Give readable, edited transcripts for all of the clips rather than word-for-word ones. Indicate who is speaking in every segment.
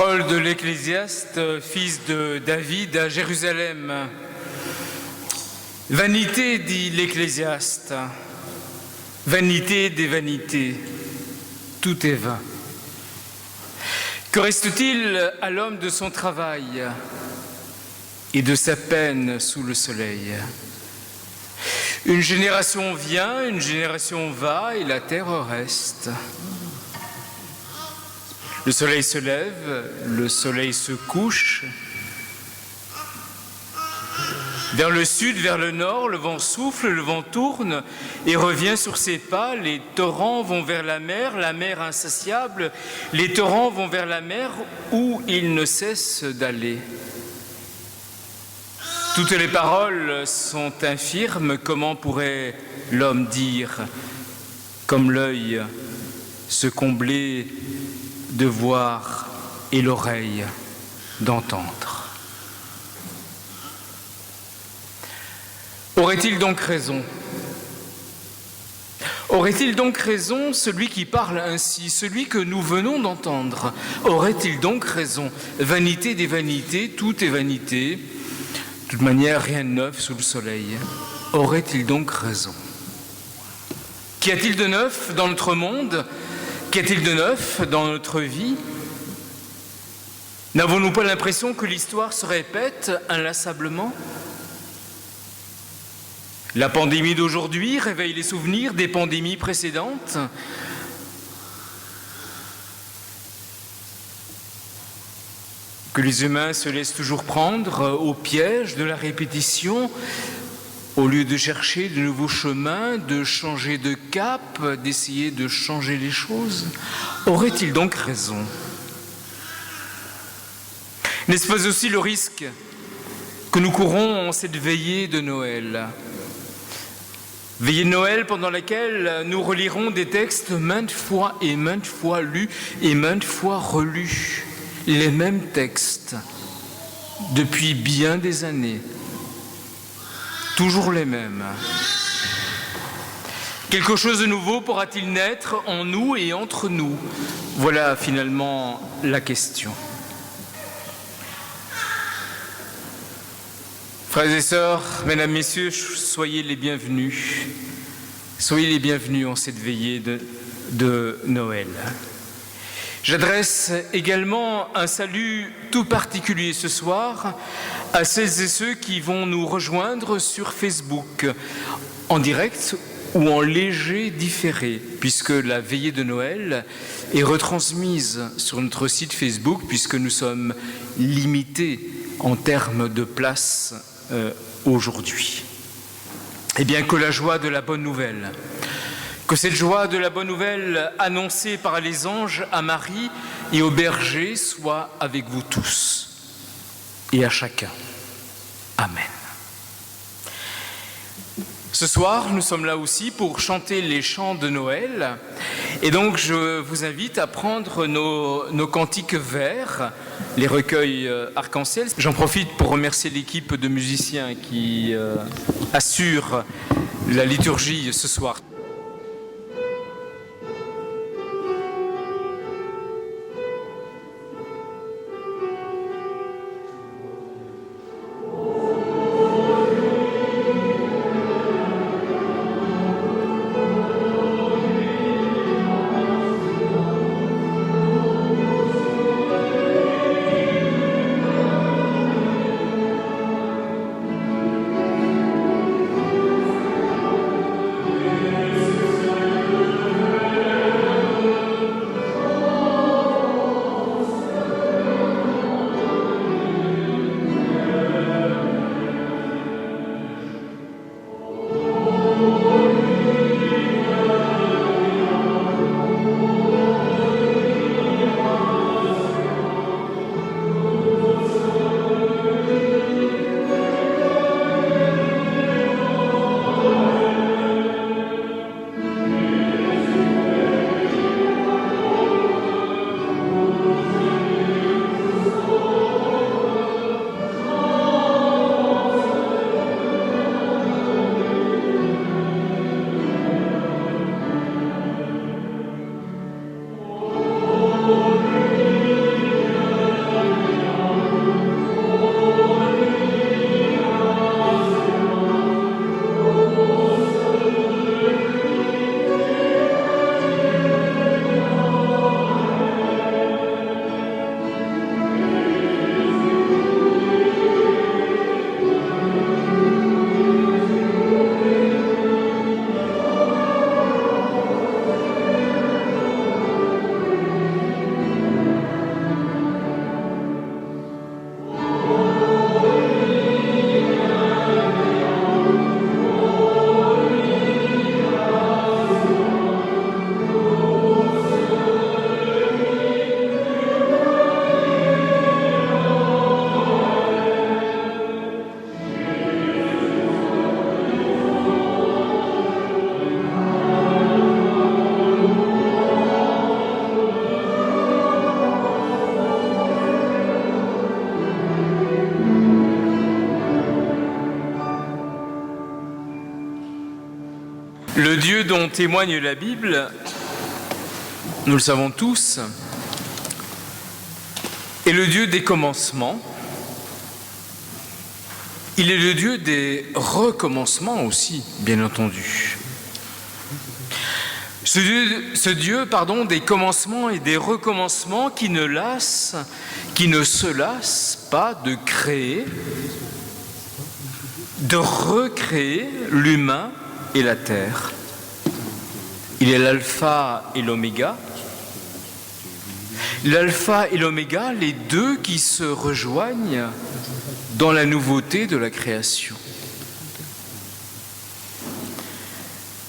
Speaker 1: Parole de l'Ecclésiaste, fils de David, à Jérusalem. Vanité, dit l'Ecclésiaste, vanité des vanités, tout est vain. Que reste-t-il à l'homme de son travail et de sa peine sous le soleil? Une génération vient, une génération va, et la terre reste. Le soleil se lève, le soleil se couche. Vers le sud, vers le nord, le vent souffle, le vent tourne et revient sur ses pas. Les torrents vont vers la mer insatiable. Les torrents vont vers la mer où ils ne cessent d'aller. Toutes les paroles sont infirmes. Comment pourrait l'homme dire, comme l'œil se combler de voir et l'oreille d'entendre? Aurait-il donc raison? Aurait-il donc raison celui qui parle ainsi, celui que nous venons d'entendre? Aurait-il donc raison? Vanité des vanités, tout est vanité. De toute manière, rien de neuf sous le soleil. Aurait-il donc raison? Qu'y a-t-il de neuf dans notre monde? Qu'y a-t-il de neuf dans notre vie? N'avons-nous pas l'impression que l'histoire se répète inlassablement? La pandémie d'aujourd'hui réveille les souvenirs des pandémies précédentes. Que les humains se laissent toujours prendre au piège de la répétition, au lieu de chercher de nouveaux chemins, de changer de cap, d'essayer de changer les choses. Aurait-il donc raison? N'est-ce pas aussi le risque que nous courons en cette veillée de Noël? Veillée de Noël pendant laquelle nous relirons des textes maintes fois lus et maintes fois relus. Les mêmes textes depuis bien des années. Toujours les mêmes. Quelque chose de nouveau pourra-t-il naître en nous et entre nous? Voilà finalement la question. Frères et sœurs, mesdames, messieurs, soyez les bienvenus. Soyez les bienvenus en cette veillée de Noël. J'adresse également un salut tout particulier ce soir à celles et ceux qui vont nous rejoindre sur Facebook, en direct ou en léger différé, puisque la veillée de Noël est retransmise sur notre site Facebook, puisque nous sommes limités en termes de place aujourd'hui. Eh bien, que la joie de la bonne nouvelle, que cette joie de la bonne nouvelle annoncée par les anges à Marie et aux bergers soit avec vous tous et à chacun. Amen. Ce soir, nous sommes là aussi pour chanter les chants de Noël. Et donc, je vous invite à prendre nos cantiques verts, les recueils arc-en-ciel. J'en profite pour remercier l'équipe de musiciens qui assure la liturgie ce soir. Le Dieu dont témoigne la Bible, nous le savons tous, est le Dieu des commencements. Il est le Dieu des recommencements aussi, bien entendu. Ce Dieu, des commencements et des recommencements qui ne se lasse pas de créer, de recréer l'humain et la terre. Il est l'alpha et l'oméga. L'alpha et l'oméga, les deux qui se rejoignent dans la nouveauté de la création.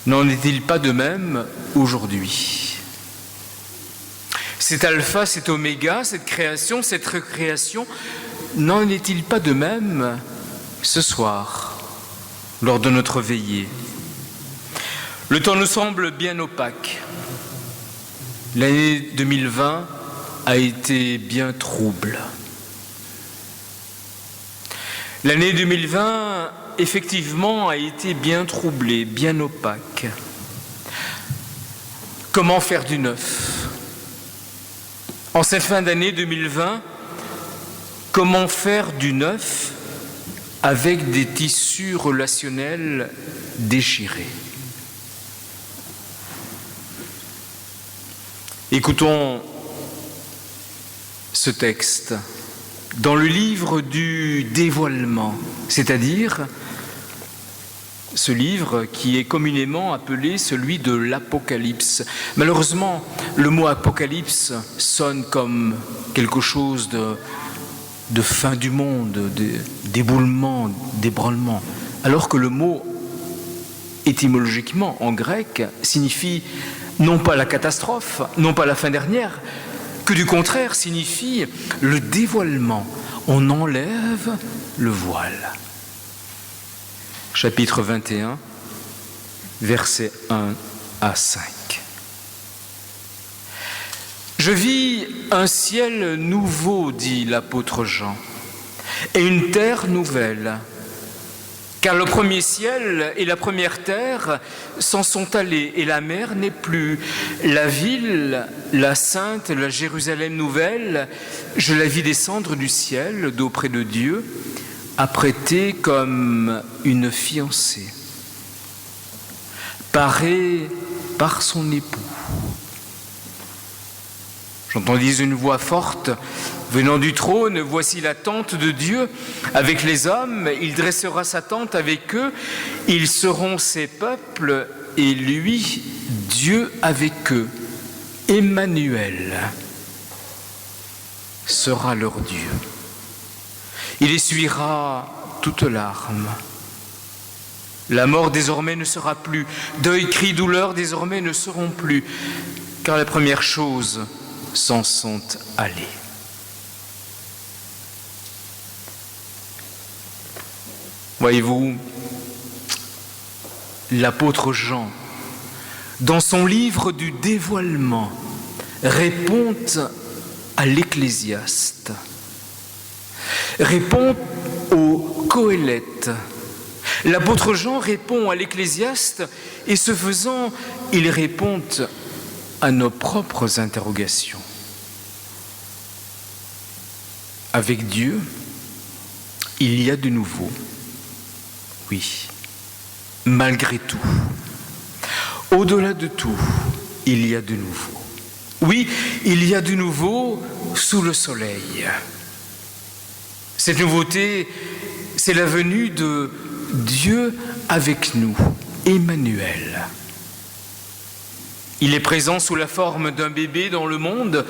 Speaker 1: N'en est-il pas de même aujourd'hui? Cet alpha, cet oméga, cette création, cette recréation, n'en est-il pas de même ce soir, lors de notre veillée? Le temps nous semble bien opaque. L'année 2020 a été bien trouble. L'année 2020, effectivement, a été bien troublée, bien opaque. Comment faire du neuf? En cette fin d'année 2020, comment faire du neuf avec des tissus relationnels déchirés? Écoutons ce texte dans le livre du dévoilement, c'est-à-dire ce livre qui est communément appelé celui de l'Apocalypse. Malheureusement, le mot Apocalypse sonne comme quelque chose de fin du monde, d'éboulement, d'ébranlement, alors que le mot, étymologiquement en grec, signifie non pas la catastrophe, non pas la fin dernière, que du contraire signifie le dévoilement. On enlève le voile. Chapitre 21, versets 1 à 5. Je vis un ciel nouveau, dit l'apôtre Jean, et une terre nouvelle. Car le premier ciel et la première terre s'en sont allés, et la mer n'est plus. La ville, la sainte, la Jérusalem nouvelle, je la vis descendre du ciel d'auprès de Dieu, apprêtée comme une fiancée, parée par son époux. J'entendis une voix forte venant du trône, voici la tente de Dieu avec les hommes, il dressera sa tente avec eux, ils seront ses peuples et lui, Dieu avec eux. Emmanuel sera leur Dieu. Il essuiera toute larme. La mort désormais ne sera plus, deuil, cri, douleur désormais ne seront plus, car les premières choses s'en sont allées. Voyez-vous, l'apôtre Jean, dans son livre du dévoilement, répond à l'Ecclésiaste, répond au Qoélète. L'apôtre Jean répond à l'Ecclésiaste et ce faisant, il répond à nos propres interrogations. Avec Dieu, il y a de nouveau. Oui, malgré tout, au-delà de tout, il y a de nouveau. Oui, il y a de nouveau sous le soleil. Cette nouveauté, c'est la venue de Dieu avec nous, Emmanuel. Il est présent sous la forme d'un bébé dans le monde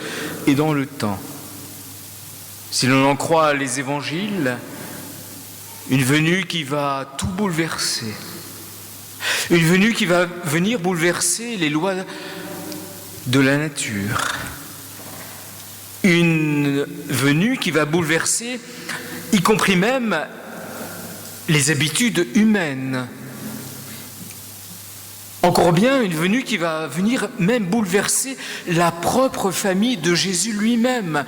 Speaker 1: et dans le temps. Si l'on en croit les évangiles, une venue qui va tout bouleverser. Une venue qui va venir bouleverser les lois de la nature. Une venue qui va bouleverser, y compris même, les habitudes humaines. Encore bien, une venue qui va venir même bouleverser la propre famille de Jésus lui-même.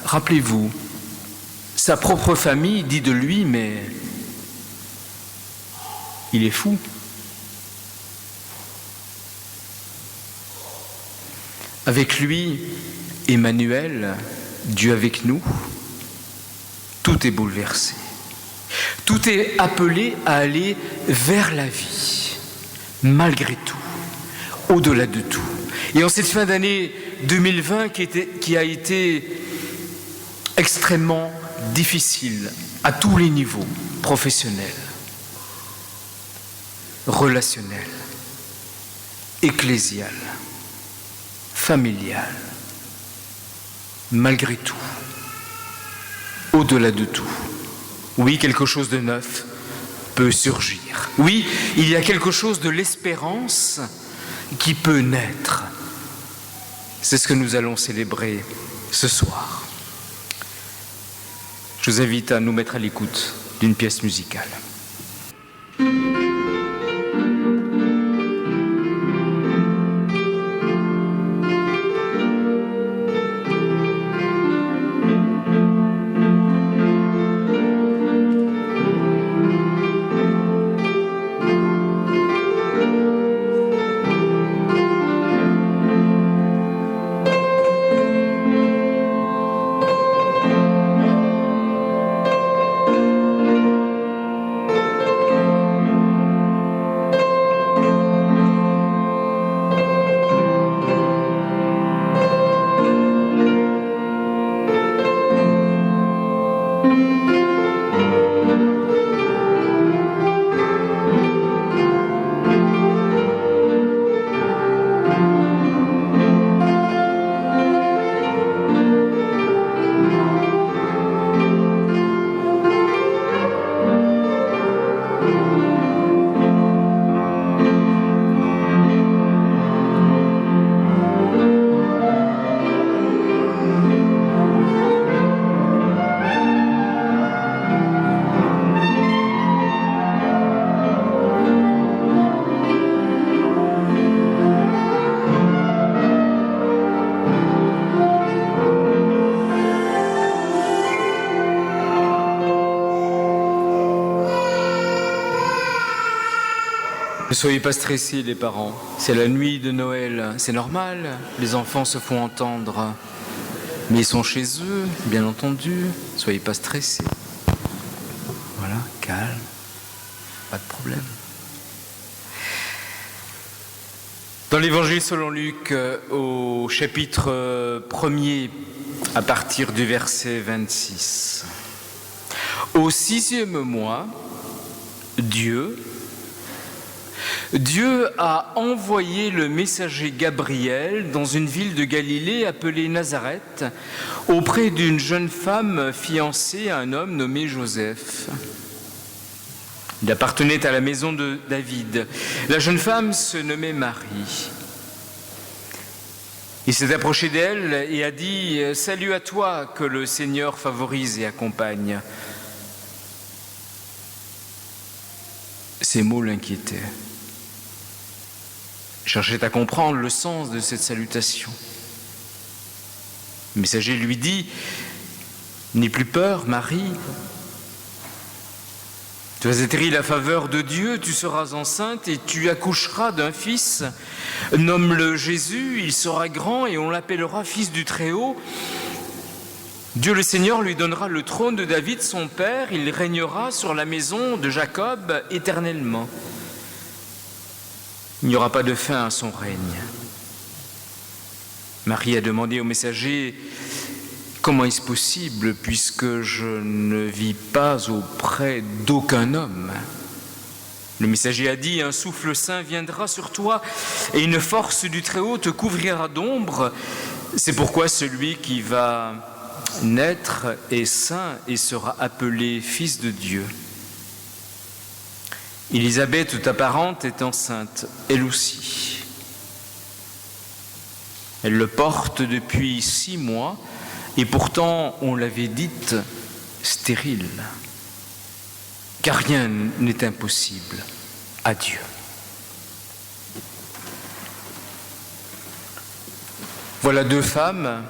Speaker 1: Rappelez-vous, sa propre famille dit de lui, mais il est fou. Avec lui, Emmanuel, Dieu avec nous, tout est bouleversé. Tout est appelé à aller vers la vie, malgré tout, au-delà de tout. Et en cette fin d'année 2020 qui a été extrêmement difficile à tous les niveaux, professionnels, relationnel, ecclésial, familial, malgré tout, au-delà de tout, oui, quelque chose de neuf peut surgir. Oui, il y a quelque chose de l'espérance qui peut naître. C'est ce que nous allons célébrer ce soir. Je vous invite à nous mettre à l'écoute d'une pièce musicale. Ne soyez pas stressés les parents, c'est la nuit de Noël, c'est normal, les enfants se font entendre, mais ils sont chez eux, bien entendu, ne soyez pas stressés. Voilà, calme, pas de problème. Dans l'Évangile selon Luc, au chapitre 1er, à partir du verset 26, au 6e mois, Dieu a envoyé le messager Gabriel dans une ville de Galilée appelée Nazareth, auprès d'une jeune femme fiancée à un homme nommé Joseph. Il appartenait à la maison de David. La jeune femme se nommait Marie. Il s'est approché d'elle et a dit « Salut à toi, que le Seigneur favorise et accompagne. » Ces mots l'inquiétaient. Il cherchait à comprendre le sens de cette salutation. Le messager lui dit « N'aie plus peur, Marie. Tu vas atterrir la faveur de Dieu, tu seras enceinte et tu accoucheras d'un fils. Nomme-le Jésus, il sera grand et on l'appellera fils du Très-Haut. Dieu le Seigneur lui donnera le trône de David, son père, il régnera sur la maison de Jacob éternellement. Il n'y aura pas de fin à son règne. » Marie a demandé au messager « Comment est-ce possible puisque je ne vis pas auprès d'aucun homme ?» Le messager a dit « Un souffle saint viendra sur toi et une force du Très-Haut te couvrira d'ombre. C'est pourquoi celui qui va naître est saint et sera appelé fils de Dieu. » Élisabeth, ta parente, est enceinte, elle aussi. Elle le porte depuis 6 mois et pourtant on l'avait dite stérile. Car rien n'est impossible à Dieu. Voilà 2 femmes,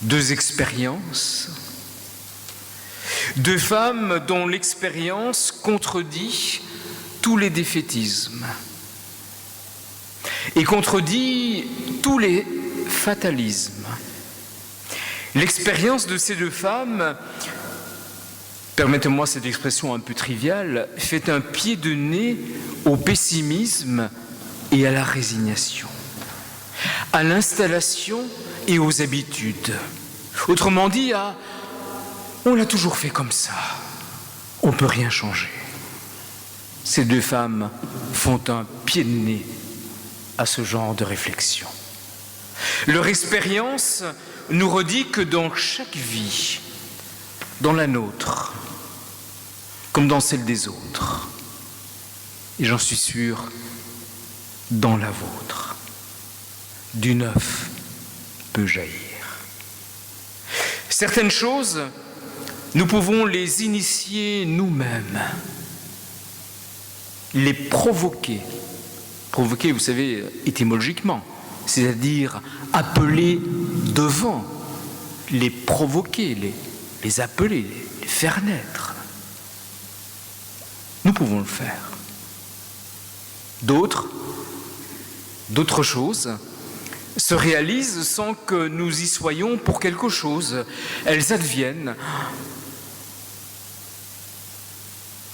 Speaker 1: 2 expériences. 2 femmes dont l'expérience contredit tous les défaitismes. et contredit tous les fatalismes. L'expérience de ces deux femmes, permettez-moi cette expression un peu triviale, fait un pied de nez au pessimisme et à la résignation, à l'installation et aux habitudes. Autrement dit, on l'a toujours fait comme ça, on ne peut rien changer. Ces deux femmes font un pied de nez à ce genre de réflexion. Leur expérience nous redit que dans chaque vie, dans la nôtre, comme dans celle des autres, et j'en suis sûr, dans la vôtre, du neuf peut jaillir. Certaines choses, nous pouvons les initier nous-mêmes, les provoquer. Provoquer, vous savez, étymologiquement, c'est-à-dire appeler devant, les provoquer, les appeler, les faire naître. Nous pouvons le faire. D'autres choses se réalisent sans que nous y soyons pour quelque chose. Elles adviennent.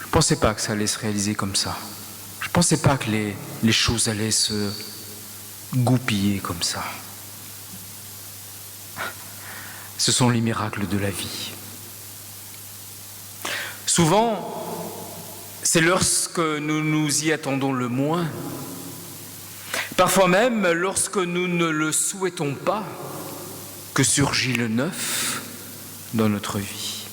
Speaker 1: Je ne pensais pas que ça allait se réaliser comme ça. Je ne pensais pas que les choses allaient se goupiller comme ça. Ce sont les miracles de la vie. Souvent, c'est lorsque nous nous y attendons le moins, parfois même lorsque nous ne le souhaitons pas, que surgit le neuf dans notre vie.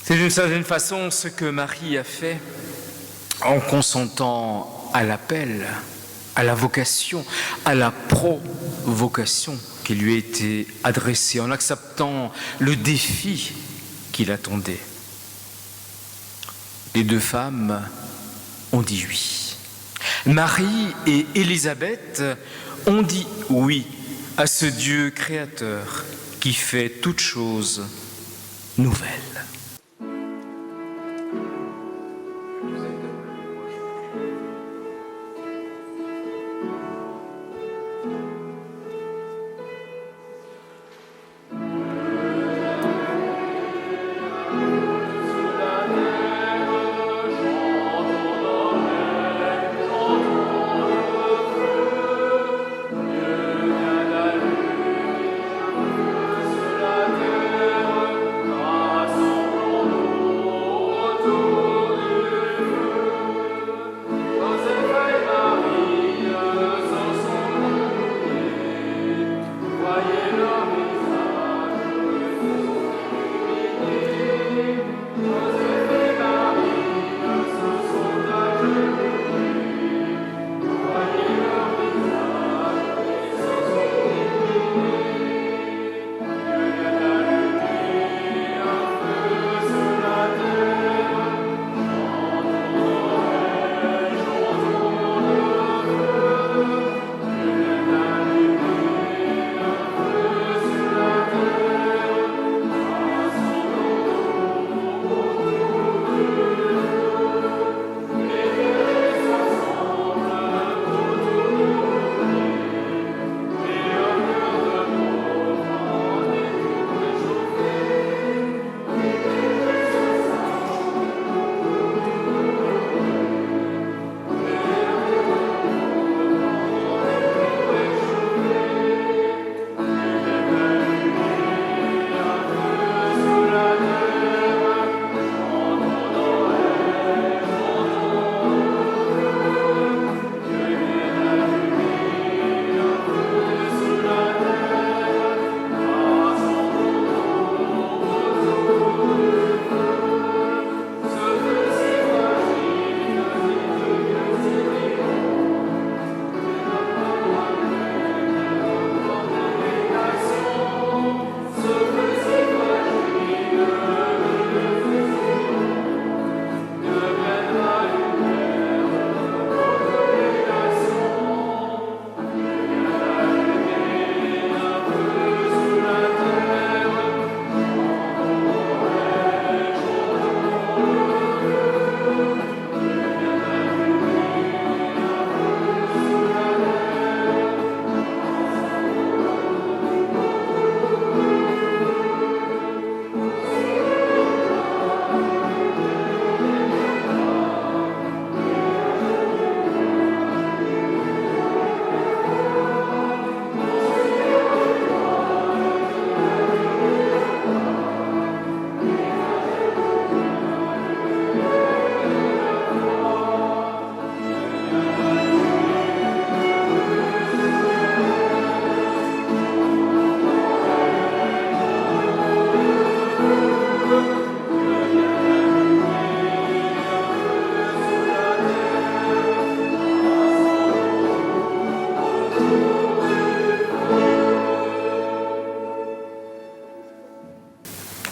Speaker 1: C'est d'une certaine façon ce que Marie a fait en consentant à l'appel, à la vocation, à la provocation qui lui a été adressée, en acceptant le défi qui l'attendait. Les deux femmes ont dit oui. Marie et Élisabeth ont dit oui à ce Dieu créateur qui fait toutes choses nouvelles.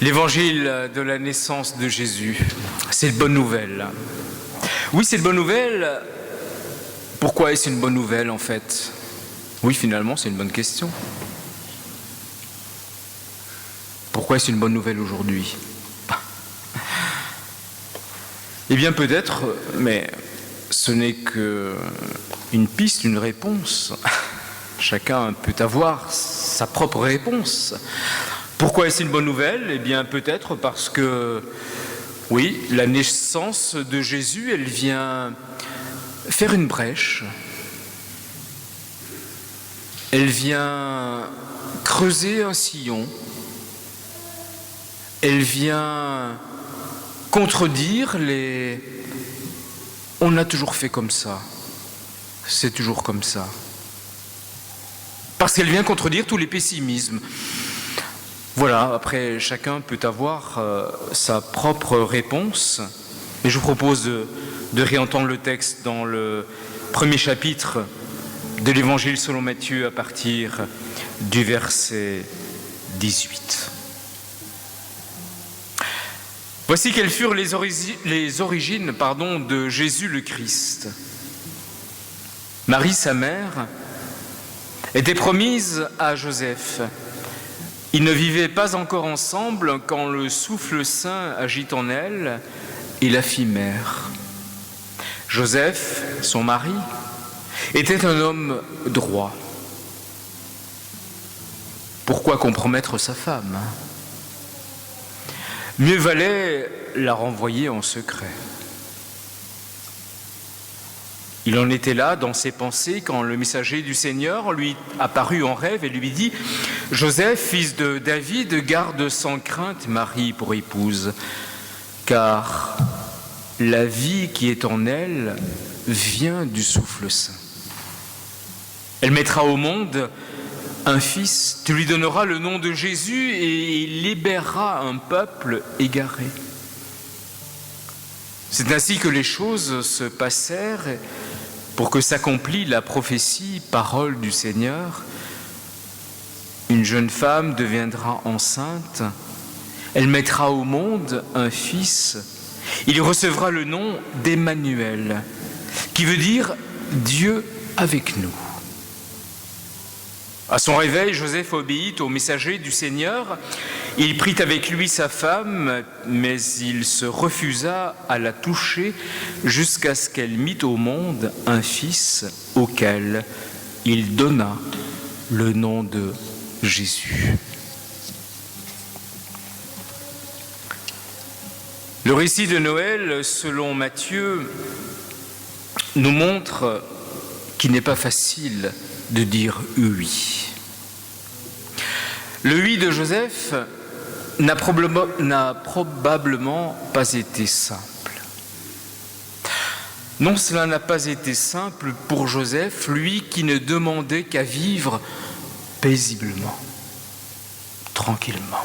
Speaker 1: L'évangile de la naissance de Jésus, c'est une bonne nouvelle. Oui, c'est une bonne nouvelle. Pourquoi est-ce une bonne nouvelle en fait? Oui, finalement, c'est une bonne question. Pourquoi est-ce une bonne nouvelle aujourd'hui? Eh bien peut-être, mais ce n'est qu'une piste, une réponse. Chacun peut avoir sa propre réponse. Pourquoi est-ce une bonne nouvelle? Eh bien peut-être parce que, oui, la naissance de Jésus, elle vient faire une brèche. Elle vient creuser un sillon. Elle vient contredire les « on a toujours fait comme ça, c'est toujours comme ça ». Parce qu'elle vient contredire tous les pessimismes. Voilà, après chacun peut avoir sa propre réponse. Et je vous propose de réentendre le texte dans le premier chapitre de l'Évangile selon Matthieu à partir du verset 18. Voici quelles furent les origines de Jésus le Christ. Marie, sa mère, était promise à Joseph. Ils ne vivaient pas encore ensemble quand le souffle saint agit en elle et la fit mère. Joseph, son mari, était un homme droit. Pourquoi compromettre sa femme? Mieux valait la renvoyer en secret. Il en était là dans ses pensées quand le messager du Seigneur lui apparut en rêve et lui dit « Joseph, fils de David, garde sans crainte Marie pour épouse, car la vie qui est en elle vient du souffle saint. Elle mettra au monde un fils, tu lui donneras le nom de Jésus et il libérera un peuple égaré. » C'est ainsi que les choses se passèrent pour que s'accomplît la prophétie, parole du Seigneur. Une jeune femme deviendra enceinte, elle mettra au monde un fils, il recevra le nom d'Emmanuel, qui veut dire Dieu avec nous. À son réveil, Joseph obéit au messager du Seigneur. Il prit avec lui sa femme, mais il se refusa à la toucher jusqu'à ce qu'elle mît au monde un fils auquel il donna le nom de Jésus. Le récit de Noël, selon Matthieu, nous montre qu'il n'est pas facile de dire oui. Le oui de Joseph n'a probablement pas été simple. Non, cela n'a pas été simple pour Joseph, lui qui ne demandait qu'à vivre paisiblement, tranquillement.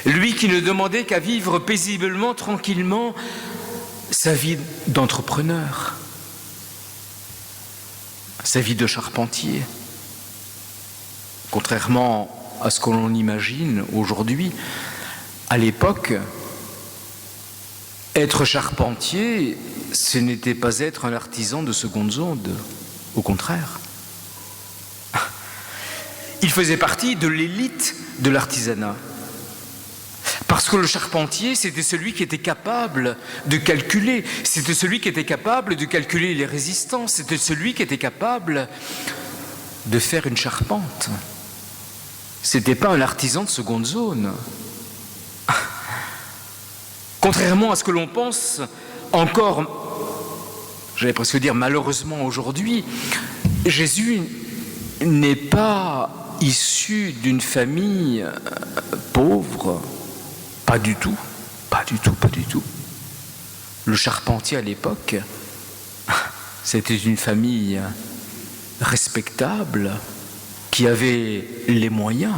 Speaker 1: Lui qui ne demandait qu'à vivre paisiblement, tranquillement, sa vie d'entrepreneur, sa vie de charpentier. Contrairement à ce que l'on imagine aujourd'hui, à l'époque, être charpentier, ce n'était pas être un artisan de seconde zone, au contraire. Il faisait partie de l'élite de l'artisanat. Parce que le charpentier, c'était celui qui était capable de calculer, c'était celui qui était capable de calculer les résistances, c'était celui qui était capable de faire une charpente. C'était pas un artisan de seconde zone. Contrairement à ce que l'on pense encore, j'allais presque dire malheureusement aujourd'hui, Jésus n'est pas issu d'une famille pauvre. Pas du tout, pas du tout, pas du tout. Le charpentier à l'époque, c'était une famille respectable qui avait les moyens.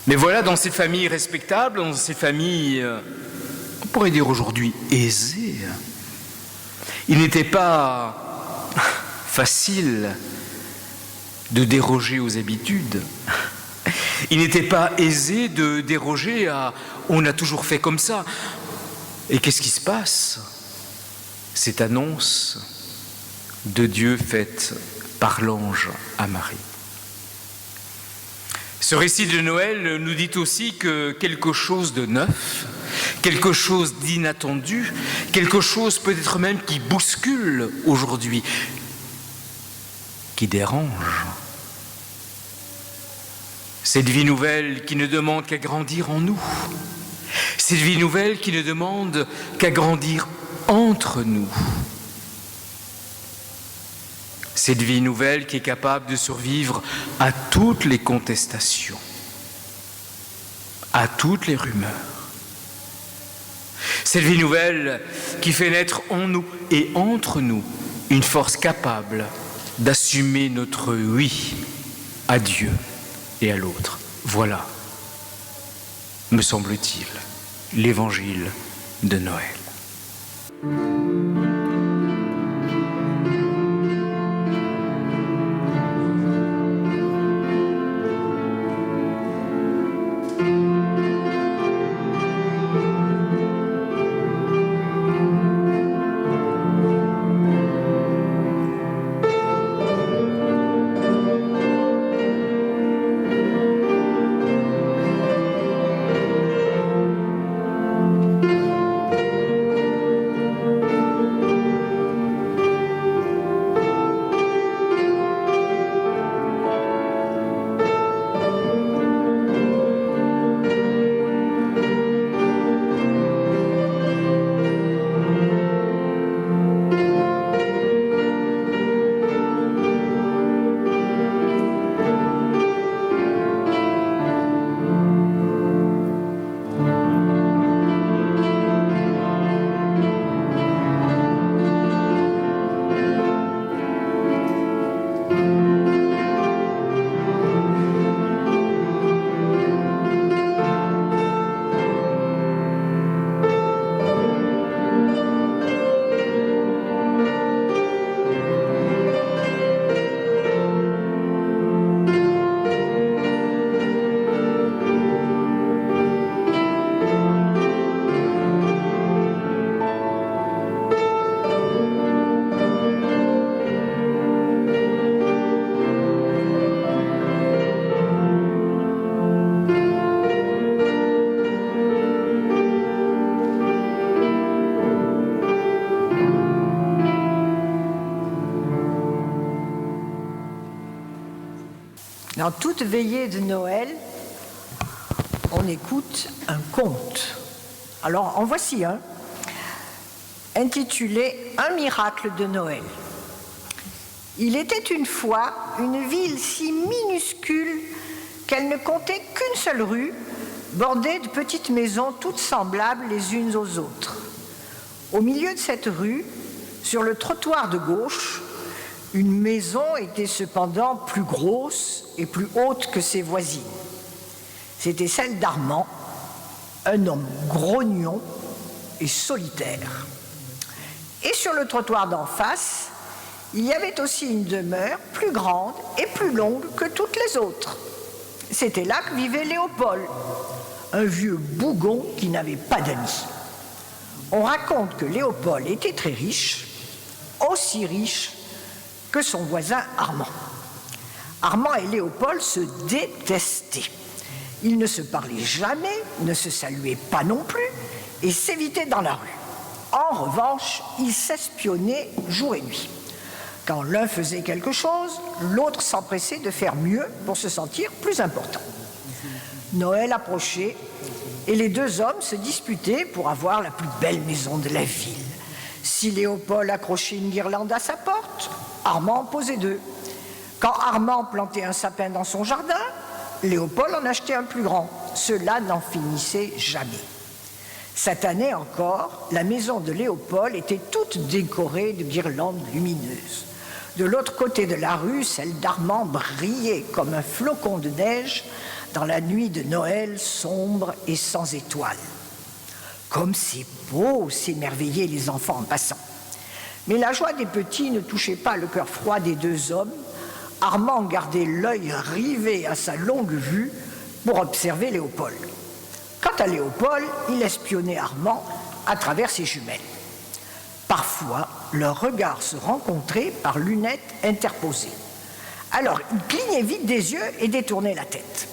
Speaker 1: Mais voilà, dans cette famille respectable, dans cette famille, on pourrait dire aujourd'hui aisée, il n'était pas facile de déroger aux habitudes. Il n'était pas aisé de déroger à « on a toujours fait comme ça ». Et qu'est-ce qui se passe? Cette annonce de Dieu faite par l'ange à Marie. Ce récit de Noël nous dit aussi que quelque chose de neuf, quelque chose d'inattendu, quelque chose peut-être même qui bouscule aujourd'hui, qui dérange. Cette vie nouvelle qui ne demande qu'à grandir en nous, cette vie nouvelle qui ne demande qu'à grandir entre nous. Cette vie nouvelle qui est capable de survivre à toutes les contestations, à toutes les rumeurs. Cette vie nouvelle qui fait naître en nous et entre nous une force capable d'assumer notre oui à Dieu et à l'autre. Voilà, me semble-t-il, l'évangile de Noël.
Speaker 2: Dans toute veillée de Noël, on écoute un conte. Alors, en voici un, intitulé « Un miracle de Noël ». Il était une fois une ville si minuscule qu'elle ne comptait qu'une seule rue, bordée de petites maisons toutes semblables les unes aux autres. Au milieu de cette rue, sur le trottoir de gauche, une maison était cependant plus grosse et plus haute que ses voisines. C'était celle d'Armand, un homme grognon et solitaire. Et sur le trottoir d'en face, il y avait aussi une demeure plus grande et plus longue que toutes les autres. C'était là que vivait Léopold, un vieux bougon qui n'avait pas d'amis. On raconte que Léopold était très riche, aussi riche que son voisin Armand. Armand et Léopold se détestaient. Ils ne se parlaient jamais, ne se saluaient pas non plus et s'évitaient dans la rue. En revanche, ils s'espionnaient jour et nuit. Quand l'un faisait quelque chose, l'autre s'empressait de faire mieux pour se sentir plus important. Noël approchait et les deux hommes se disputaient pour avoir la plus belle maison de la ville. Si Léopold accrochait une guirlande à sa porte, Armand en posait deux. Quand Armand plantait un sapin dans son jardin, Léopold en achetait un plus grand. Cela n'en finissait jamais. Cette année encore, la maison de Léopold était toute décorée de guirlandes lumineuses. De l'autre côté de la rue, celle d'Armand brillait comme un flocon de neige dans la nuit de Noël sombre et sans étoiles. Comme c'est beau, s'émerveillaient les enfants en passant. Mais la joie des petits ne touchait pas le cœur froid des deux hommes. Armand gardait l'œil rivé à sa longue vue, pour observer Léopold. Quant à Léopold, il espionnait Armand à travers ses jumelles. Parfois, leurs regards se rencontraient par lunettes interposées. Alors, il clignait vite des yeux et détournait la tête.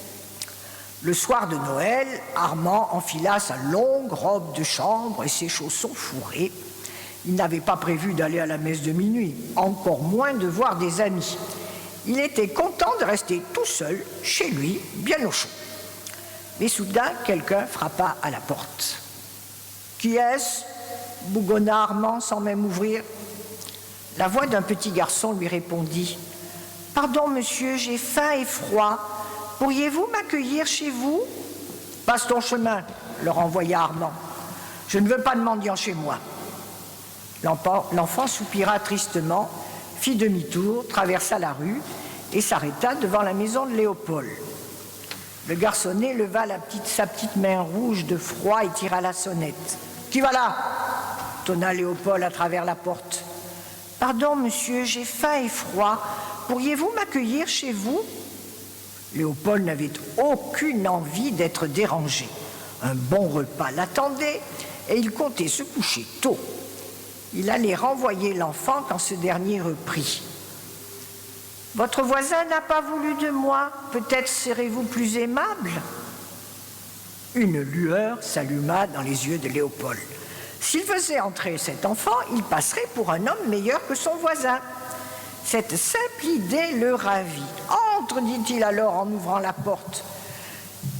Speaker 2: Le soir de Noël, Armand enfila sa longue robe de chambre et ses chaussons fourrés. Il n'avait pas prévu d'aller à la messe de minuit, encore moins de voir des amis. Il était content de rester tout seul, chez lui, bien au chaud. Mais soudain, quelqu'un frappa à la porte. « Qui est-ce » bougonna Armand sans même ouvrir. La voix d'un petit garçon lui répondit. « Pardon, monsieur, j'ai faim et froid. Pourriez-vous m'accueillir chez vous ?»« Passe ton chemin, » leur envoya Armand. « Je ne veux pas de mendiants chez moi. » L'enfant soupira tristement, fit demi-tour, traversa la rue et s'arrêta devant la maison de Léopold. Le garçonnet leva sa petite main rouge de froid et tira la sonnette. « Qui va là ?» tonna Léopold à travers la porte. « Pardon, monsieur, j'ai faim et froid. Pourriez-vous m'accueillir chez vous ?» Léopold n'avait aucune envie d'être dérangé. Un bon repas l'attendait et il comptait se coucher tôt. Il allait renvoyer l'enfant quand ce dernier reprit. « Votre voisin n'a pas voulu de moi. Peut-être serez-vous plus aimable ?» Une lueur s'alluma dans les yeux de Léopold. S'il faisait entrer cet enfant, il passerait pour un homme meilleur que son voisin. Cette simple idée le ravit. « Entre » dit-il alors en ouvrant la porte.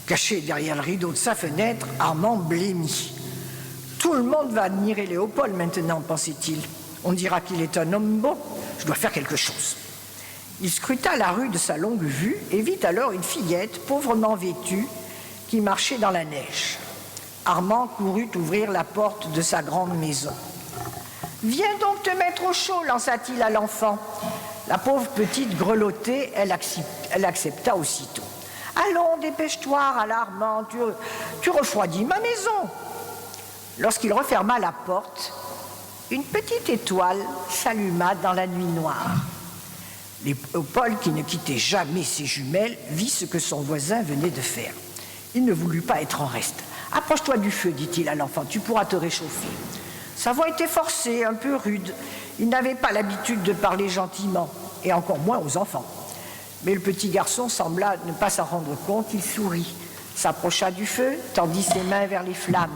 Speaker 2: Caché derrière le rideau de sa fenêtre, Armand blêmit. « Tout le monde va admirer Léopold maintenant, pensait-il. On dira qu'il est un homme bon. Je dois faire quelque chose. » Il scruta la rue de sa longue vue et vit alors une fillette pauvrement vêtue qui marchait dans la neige. Armand courut ouvrir la porte de sa grande maison. « Viens donc te mettre au chaud, lança-t-il à l'enfant. La pauvre petite grelottait, elle accepta aussitôt. « Allons, dépêche-toi, râla Armand, tu refroidis ma maison. » Lorsqu'il referma la porte, une petite étoile s'alluma dans la nuit noire. Léopold, qui ne quittait jamais ses jumelles, vit ce que son voisin venait de faire. Il ne voulut pas être en reste. « Approche-toi du feu, dit-il à l'enfant, tu pourras te réchauffer. » Sa voix était forcée, un peu rude. Il n'avait pas l'habitude de parler gentiment, et encore moins aux enfants. Mais le petit garçon sembla ne pas s'en rendre compte, il sourit, s'approcha du feu, tendit ses mains vers les flammes.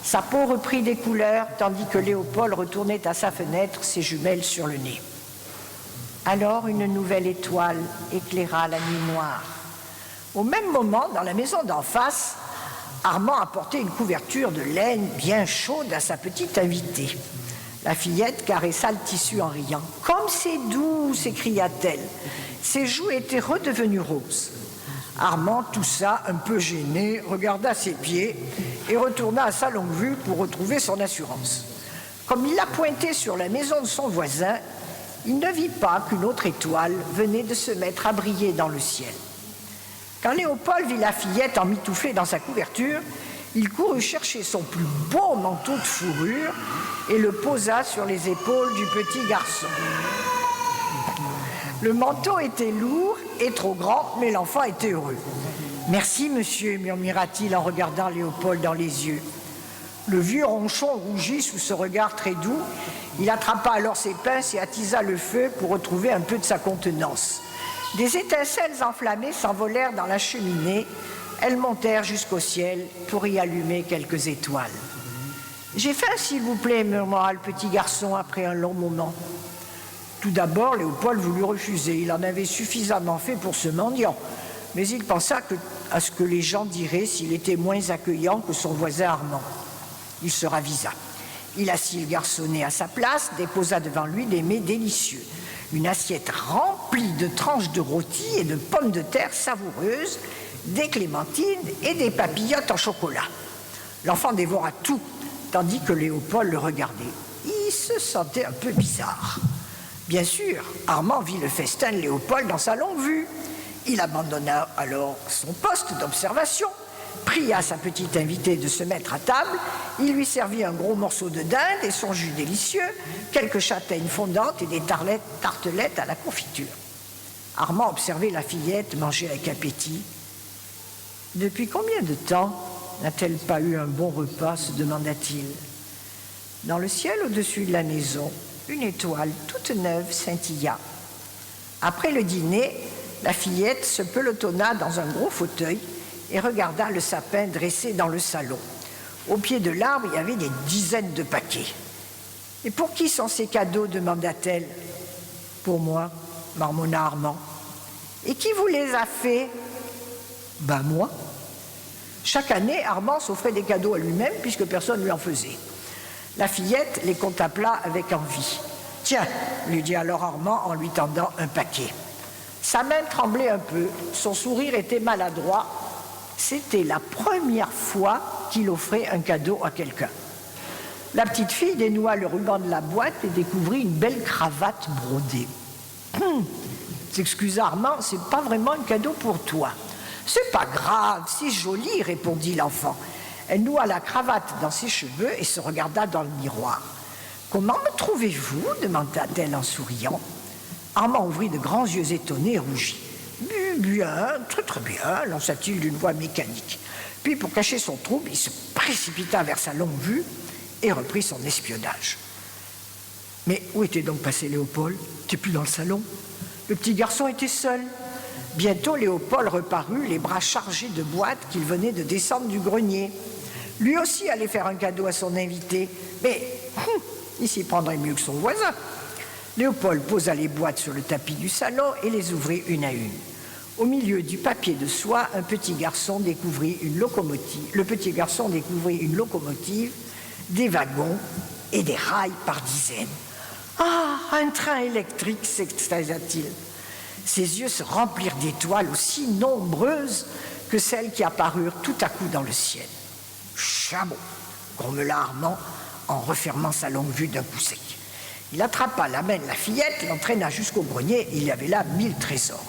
Speaker 2: Sa peau reprit des couleurs, tandis que Léopold retournait à sa fenêtre, ses jumelles sur le nez. Alors une nouvelle étoile éclaira la nuit noire. Au même moment, dans la maison d'en face, Armand apportait une couverture de laine bien chaude à sa petite invitée. La fillette caressa le tissu en riant. « Comme c'est doux !» s'écria-t-elle. Ses joues étaient redevenues roses. Armand toussa, un peu gêné, regarda ses pieds et retourna à sa longue vue pour retrouver son assurance. Comme il la pointait sur la maison de son voisin, il ne vit pas qu'une autre étoile venait de se mettre à briller dans le ciel. Quand Léopold vit la fillette emmitouflée dans sa couverture, il courut chercher son plus beau manteau de fourrure et le posa sur les épaules du petit garçon. Le manteau était lourd et trop grand, mais l'enfant était heureux. « Merci, monsieur » murmura-t-il en regardant Léopold dans les yeux. Le vieux ronchon rougit sous ce regard très doux. Il attrapa alors ses pinces et attisa le feu pour retrouver un peu de sa contenance. Des étincelles enflammées s'envolèrent dans la cheminée. Elles montèrent jusqu'au ciel pour y allumer quelques étoiles. « J'ai faim, s'il vous plaît » murmura le petit garçon après un long moment. Tout d'abord, Léopold voulut refuser. Il en avait suffisamment fait pour ce mendiant. Mais il pensa à ce que les gens diraient s'il était moins accueillant que son voisin Armand. Il se ravisa. Il assit le garçonnet à sa place, déposa devant lui des mets délicieux. Une assiette remplie de tranches de rôti et de pommes de terre savoureuses, des clémentines et des papillotes en chocolat. L'enfant dévora tout, tandis que Léopold le regardait. Il se sentait un peu bizarre. Bien sûr, Armand vit le festin de Léopold dans sa longue vue. Il abandonna alors son poste d'observation, pria sa petite invitée de se mettre à table, il lui servit un gros morceau de dinde et son jus délicieux, quelques châtaignes fondantes et des tartelettes à la confiture. Armand observait la fillette manger avec appétit. « Depuis combien de temps n'a-t-elle pas eu un bon repas ?» se demanda-t-il. Dans le ciel au-dessus de la maison, une étoile toute neuve scintilla. Après le dîner, la fillette se pelotonna dans un gros fauteuil et regarda le sapin dressé dans le salon. Au pied de l'arbre, il y avait des dizaines de paquets. « Et pour qui sont ces cadeaux ?» demanda-t-elle. « Pour moi, » marmonna Armand. « Et qui vous les a faits ?»« Ben moi. » Chaque année, Armand s'offrait des cadeaux à lui-même puisque personne ne lui en faisait. La fillette les contempla avec envie. « Tiens !» lui dit alors Armand en lui tendant un paquet. Sa main tremblait un peu, son sourire était maladroit. C'était la première fois qu'il offrait un cadeau à quelqu'un. La petite fille dénoua le ruban de la boîte et découvrit une belle cravate brodée. « S'excusa Armand, c'est pas vraiment un cadeau pour toi. »« C'est pas grave, c'est joli, » répondit l'enfant. Elle noua la cravate dans ses cheveux et se regarda dans le miroir. « Comment me trouvez-vous » demanda-t-elle en souriant. Armand ouvrit de grands yeux étonnés et rougit. « Bien, très très bien » lança-t-il d'une voix mécanique. Puis, pour cacher son trouble, il se précipita vers sa longue vue et reprit son espionnage. Mais où était donc passé Léopold ? T'es plus dans le salon ? Le petit garçon était seul. Bientôt, Léopold reparut, les bras chargés de boîtes qu'il venait de descendre du grenier. Lui aussi allait faire un cadeau à son invité, mais il s'y prendrait mieux que son voisin. Léopold posa les boîtes sur le tapis du salon et les ouvrit une à une. Au milieu du papier de soie, le petit garçon découvrit une locomotive, des wagons et des rails par dizaines. « Ah, un train électrique !» s'extasia-t-il. Ses yeux se remplirent d'étoiles aussi nombreuses que celles qui apparurent tout à coup dans le ciel. « Chameau !» grommela Armand en refermant sa longue vue d'un coup sec. Il attrapa la main de la fillette, l'entraîna jusqu'au grenier, il y avait là 1000 trésors.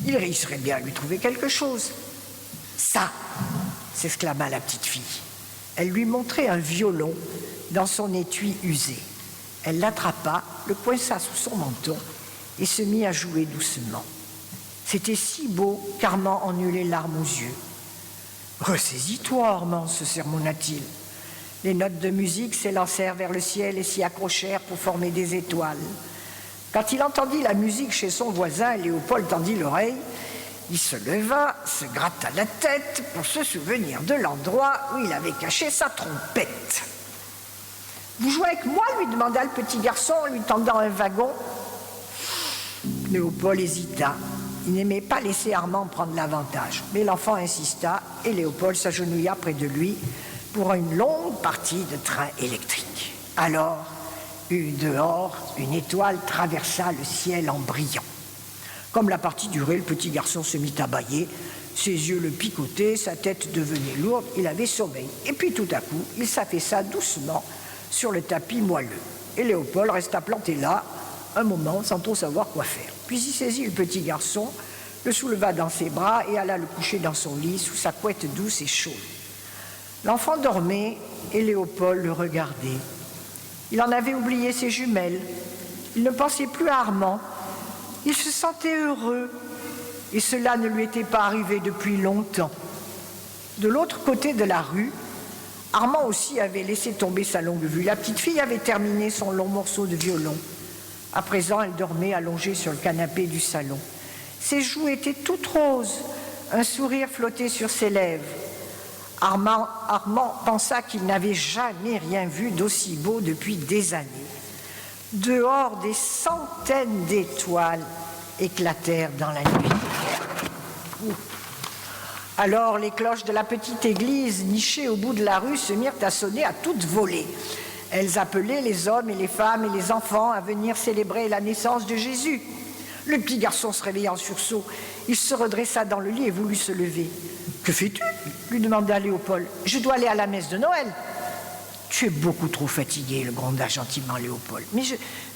Speaker 2: Il réussirait bien à lui trouver quelque chose. « Ça !» s'exclama la petite fille. Elle lui montrait un violon dans son étui usé. Elle l'attrapa, le coinça sous son menton et se mit à jouer doucement. C'était si beau qu'Armand en eut les larmes aux yeux. « Ressaisis-toi, Armand » se sermonna-t-il. Les notes de musique s'élancèrent vers le ciel et s'y accrochèrent pour former des étoiles. Quand il entendit la musique chez son voisin, Léopold tendit l'oreille. Il se leva, se gratta la tête pour se souvenir de l'endroit où il avait caché sa trompette. « Vous jouez avec moi ?» lui demanda le petit garçon en lui tendant un wagon. Léopold hésita. Il n'aimait pas laisser Armand prendre l'avantage. Mais l'enfant insista et Léopold s'agenouilla près de lui pour une longue partie de train électrique. Alors, dehors, une étoile traversa le ciel en brillant. Comme la partie durait, le petit garçon se mit à bâiller. Ses yeux le picotaient, sa tête devenait lourde, il avait sommeil. Et puis tout à coup, il s'affaissa doucement sur le tapis moelleux. Et Léopold resta planté là, un moment, sans trop savoir quoi faire. Puis il saisit le petit garçon, le souleva dans ses bras et alla le coucher dans son lit sous sa couette douce et chaude. L'enfant dormait et Léopold le regardait. Il en avait oublié ses jumelles. Il ne pensait plus à Armand. Il se sentait heureux et cela ne lui était pas arrivé depuis longtemps. De l'autre côté de la rue, Armand aussi avait laissé tomber sa longue vue. La petite fille avait terminé son long morceau de violon. À présent, elle dormait allongée sur le canapé du salon. Ses joues étaient toutes roses, un sourire flottait sur ses lèvres. Armand pensa qu'il n'avait jamais rien vu d'aussi beau depuis des années. Dehors, des centaines d'étoiles éclatèrent dans la nuit. Alors les cloches de la petite église nichée au bout de la rue se mirent à sonner à toute volée. Elles appelaient les hommes et les femmes et les enfants à venir célébrer la naissance de Jésus. Le petit garçon se réveilla en sursaut. Il se redressa dans le lit et voulut se lever. « Que fais-tu » lui demanda Léopold. « Je dois aller à la messe de Noël. »« Tu es beaucoup trop fatigué, » le gronda gentiment Léopold. «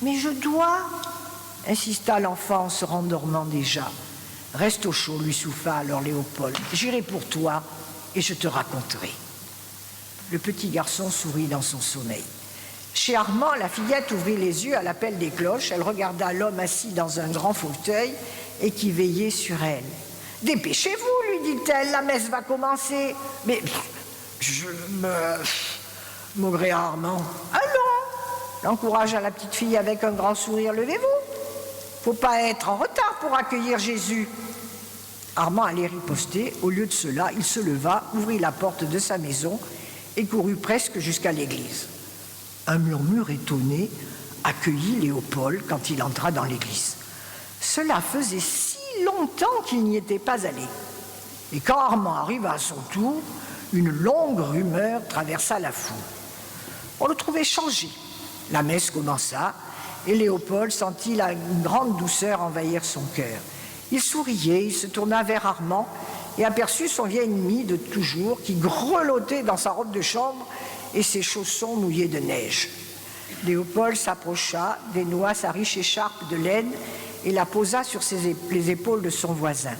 Speaker 2: Mais je dois » insista l'enfant en se rendormant déjà. « Reste au chaud » lui souffla alors Léopold. « J'irai pour toi et je te raconterai. » Le petit garçon sourit dans son sommeil. Chez Armand, la fillette ouvrit les yeux à l'appel des cloches. Elle regarda l'homme assis dans un grand fauteuil et qui veillait sur elle. Dépêchez-vous, lui dit-elle, la messe va commencer. Mais maugréa Armand. Allons, l'encouragea la petite fille avec un grand sourire. Levez-vous, faut pas être en retard pour accueillir Jésus. Armand allait riposter. Au lieu de cela, il se leva, ouvrit la porte de sa maison et courut presque jusqu'à l'église. Un murmure étonné accueillit Léopold quand il entra dans l'église. Cela faisait si longtemps qu'il n'y était pas allé. Et quand Armand arriva à son tour, une longue rumeur traversa la foule. On le trouvait changé. La messe commença et Léopold sentit une grande douceur envahir son cœur. Il souriait, il se tourna vers Armand et aperçut son vieil ennemi de toujours qui grelottait dans sa robe de chambre et ses chaussons mouillés de neige. Léopold s'approcha, dénoua sa riche écharpe de laine et la posa sur les épaules de son voisin.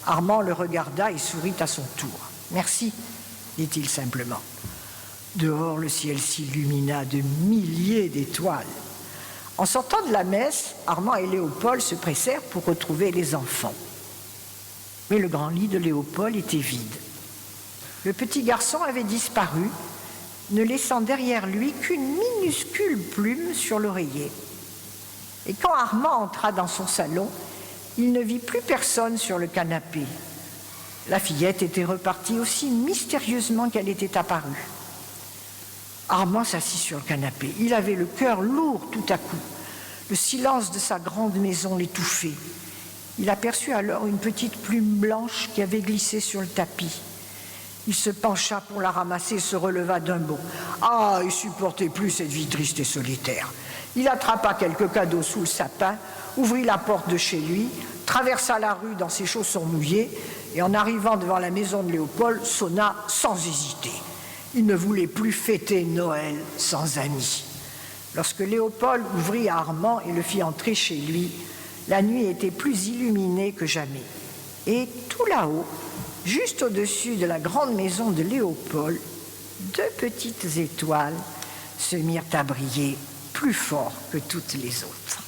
Speaker 2: Armand le regarda et sourit à son tour. « Merci », dit-il simplement. Dehors, le ciel s'illumina de milliers d'étoiles. En sortant de la messe, Armand et Léopold se pressèrent pour retrouver les enfants. Mais le grand lit de Léopold était vide. Le petit garçon avait disparu, ne laissant derrière lui qu'une minuscule plume sur l'oreiller. Et quand Armand entra dans son salon, il ne vit plus personne sur le canapé. La fillette était repartie aussi mystérieusement qu'elle était apparue. Armand s'assit sur le canapé. Il avait le cœur lourd tout à coup. Le silence de sa grande maison l'étouffait. Il aperçut alors une petite plume blanche qui avait glissé sur le tapis. Il se pencha pour la ramasser et se releva d'un bond. Ah, il supportait plus cette vie triste et solitaire. Il attrapa quelques cadeaux sous le sapin, ouvrit la porte de chez lui, traversa la rue dans ses chaussons mouillés et en arrivant devant la maison de Léopold, sonna sans hésiter. Il ne voulait plus fêter Noël sans amis. Lorsque Léopold ouvrit à Armand et le fit entrer chez lui, la nuit était plus illuminée que jamais. Et tout là-haut, juste au-dessus de la grande maison de Léopold, 2 petites étoiles se mirent à briller plus fort que toutes les autres.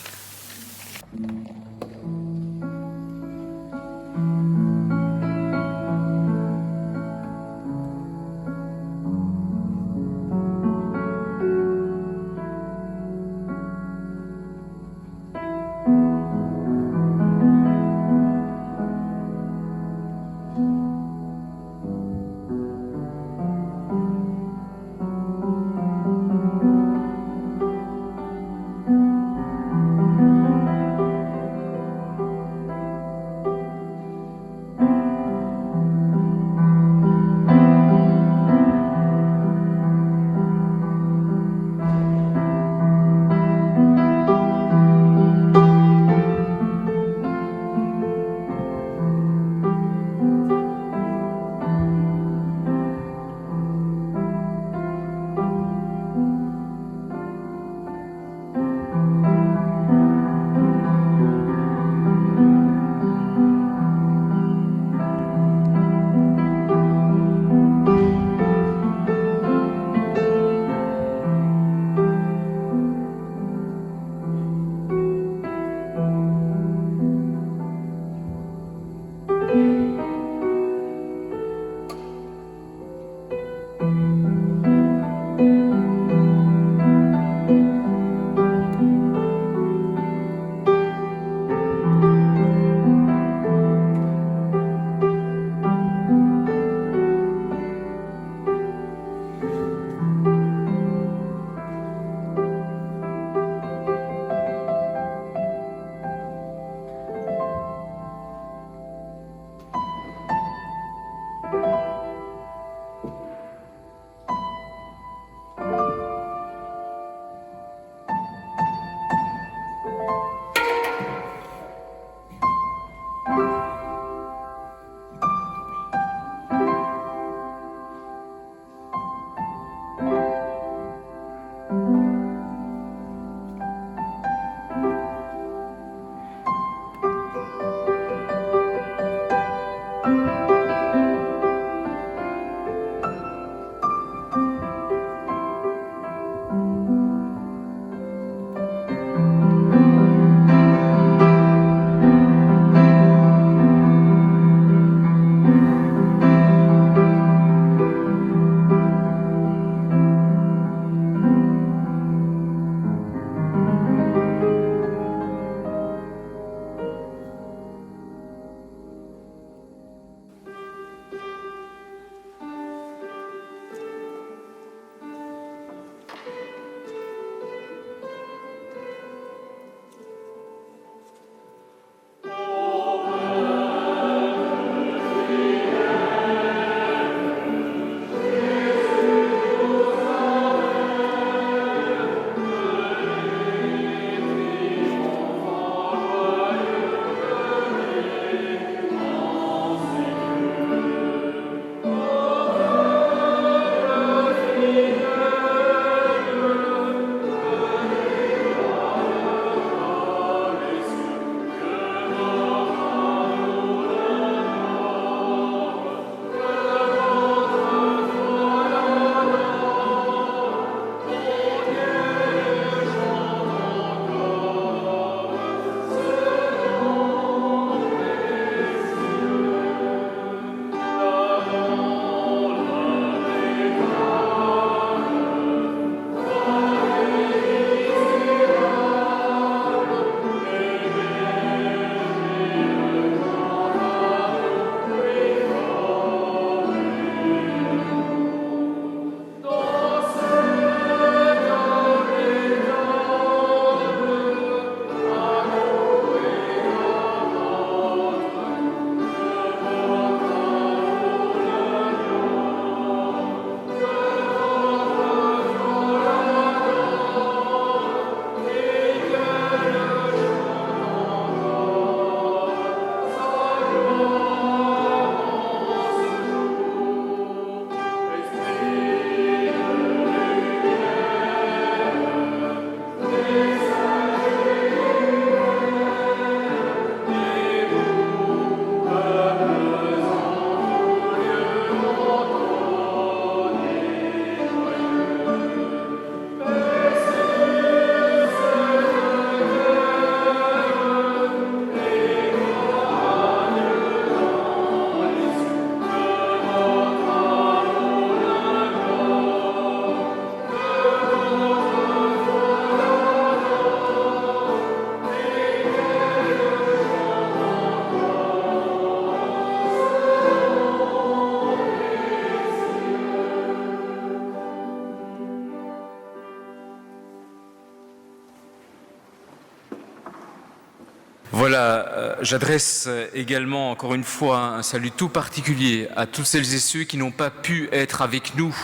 Speaker 1: Voilà, j'adresse également encore une fois un salut tout particulier à toutes celles et ceux qui n'ont pas pu être avec nous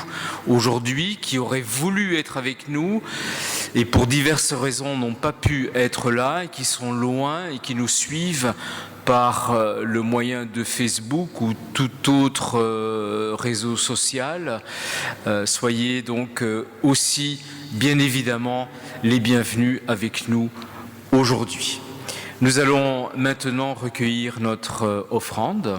Speaker 1: aujourd'hui, qui auraient voulu être avec nous et pour diverses raisons n'ont pas pu être là et qui sont loin et qui nous suivent par le moyen de Facebook ou tout autre réseau social. Soyez donc aussi bien évidemment les bienvenus avec nous aujourd'hui. Nous allons maintenant recueillir notre offrande.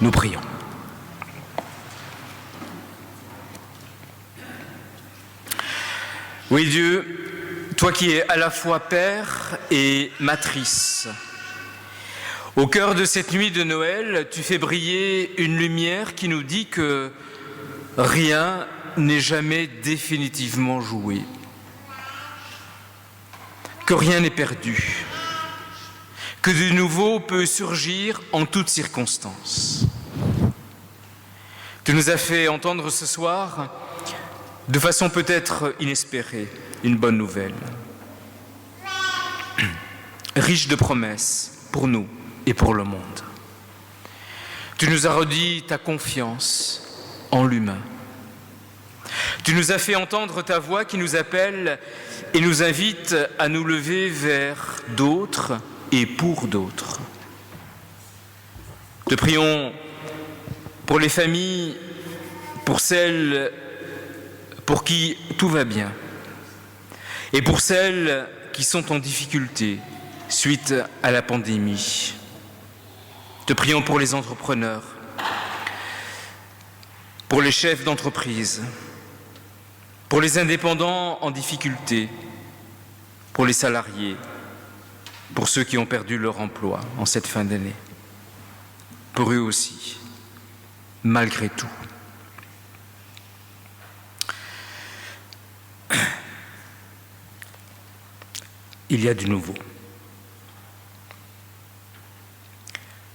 Speaker 1: Nous prions. Oui Dieu, toi qui es à la fois Père et Matrice, au cœur de cette nuit de Noël, tu fais briller une lumière qui nous dit que rien n'est jamais définitivement joué, que rien n'est perdu, que de nouveau peut surgir en toutes circonstances. Tu nous as fait entendre ce soir, de façon peut-être inespérée, une bonne nouvelle, riche de promesses pour nous et pour le monde. Tu nous as redit ta confiance en l'humain. Tu nous as fait entendre ta voix qui nous appelle et nous invite à nous lever vers d'autres et pour d'autres. Te prions pour les familles, pour celles pour qui tout va bien, et pour celles qui sont en difficulté suite à la pandémie. Te prions pour les entrepreneurs, pour les chefs d'entreprise, pour les indépendants en difficulté, pour les salariés, pour ceux qui ont perdu leur emploi en cette fin d'année, pour eux aussi, malgré tout. Il y a du nouveau.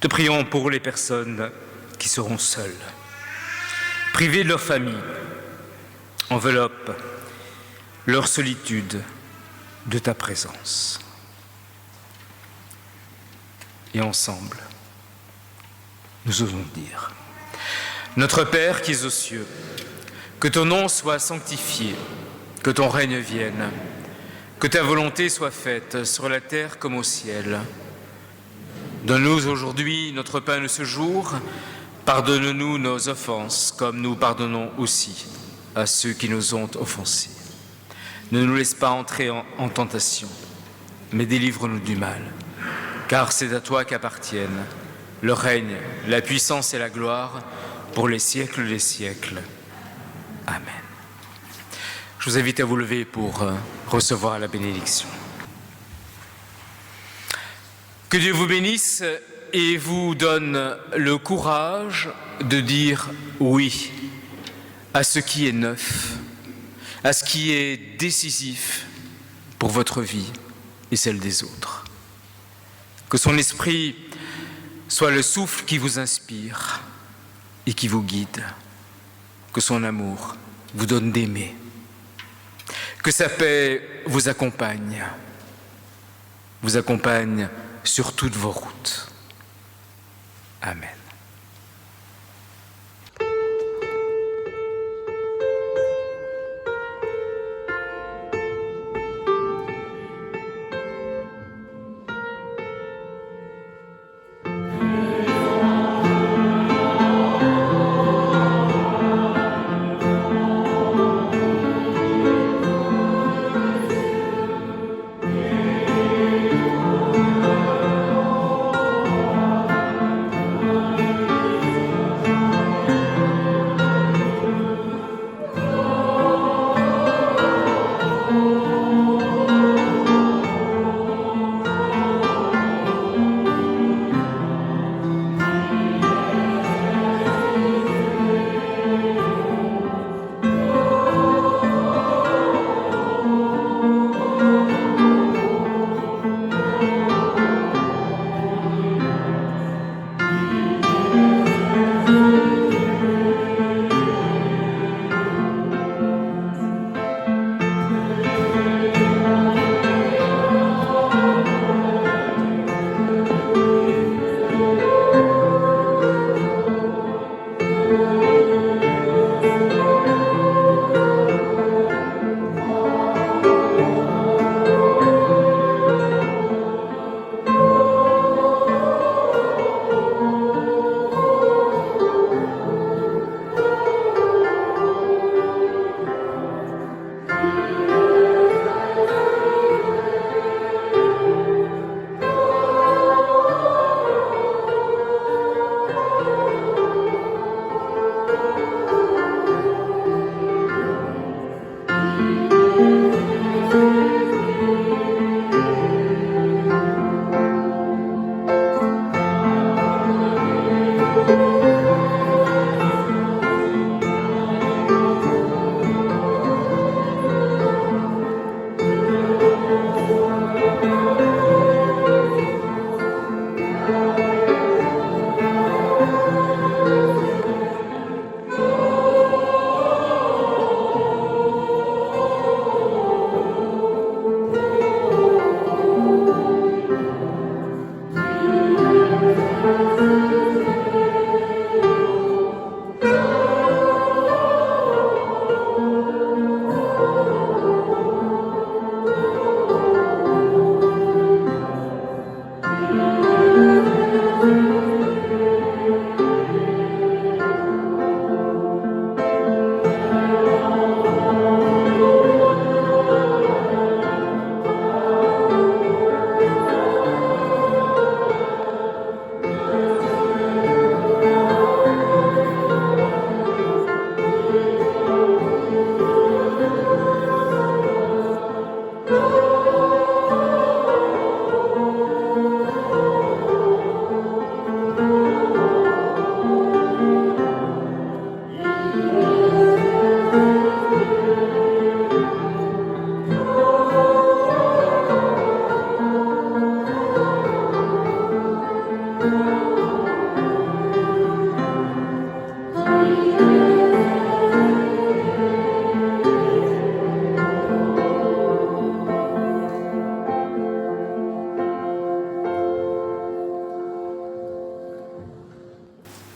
Speaker 1: Te prions pour les personnes qui seront seules, privées de leur famille, enveloppe leur solitude de ta présence. Et ensemble, nous osons dire: Notre Père qui es aux cieux, que ton nom soit sanctifié, que ton règne vienne, que ta volonté soit faite sur la terre comme au ciel. Donne-nous aujourd'hui notre pain de ce jour. Pardonne-nous nos offenses, comme nous pardonnons aussi à ceux qui nous ont offensés. Ne nous laisse pas entrer en tentation, mais délivre-nous du mal. Car c'est à toi qu'appartiennent le règne, la puissance et la gloire pour les siècles des siècles. Amen. Je vous invite à vous lever pour recevoir la bénédiction. Que Dieu vous bénisse et vous donne le courage de dire oui à ce qui est neuf, à ce qui est décisif pour votre vie et celle des autres. Que son esprit soit le souffle qui vous inspire et qui vous guide. Que son amour vous donne d'aimer. Que sa paix vous accompagne sur toutes vos routes. Amen.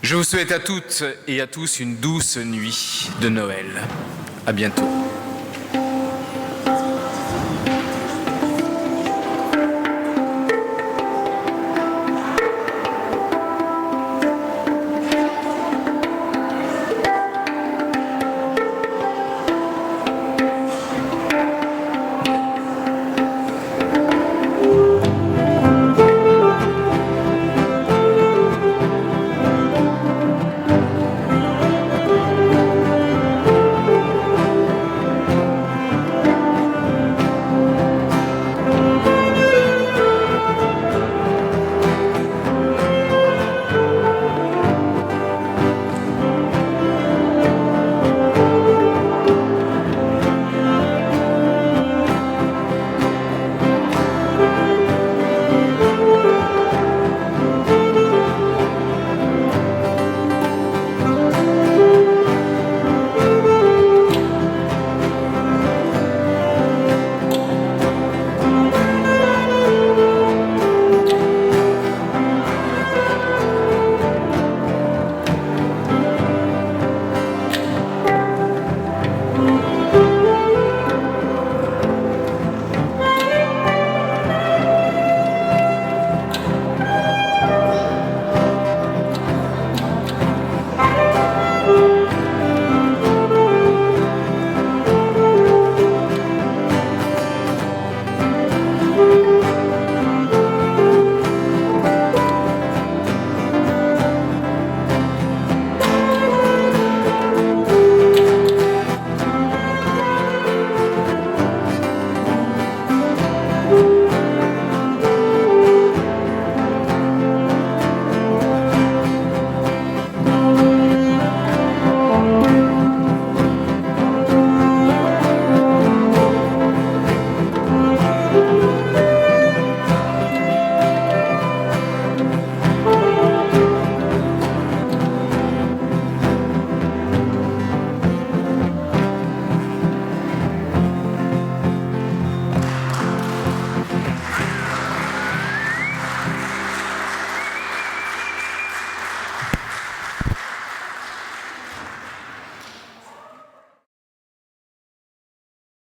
Speaker 1: Je vous souhaite à toutes et à tous une douce nuit de Noël. À bientôt.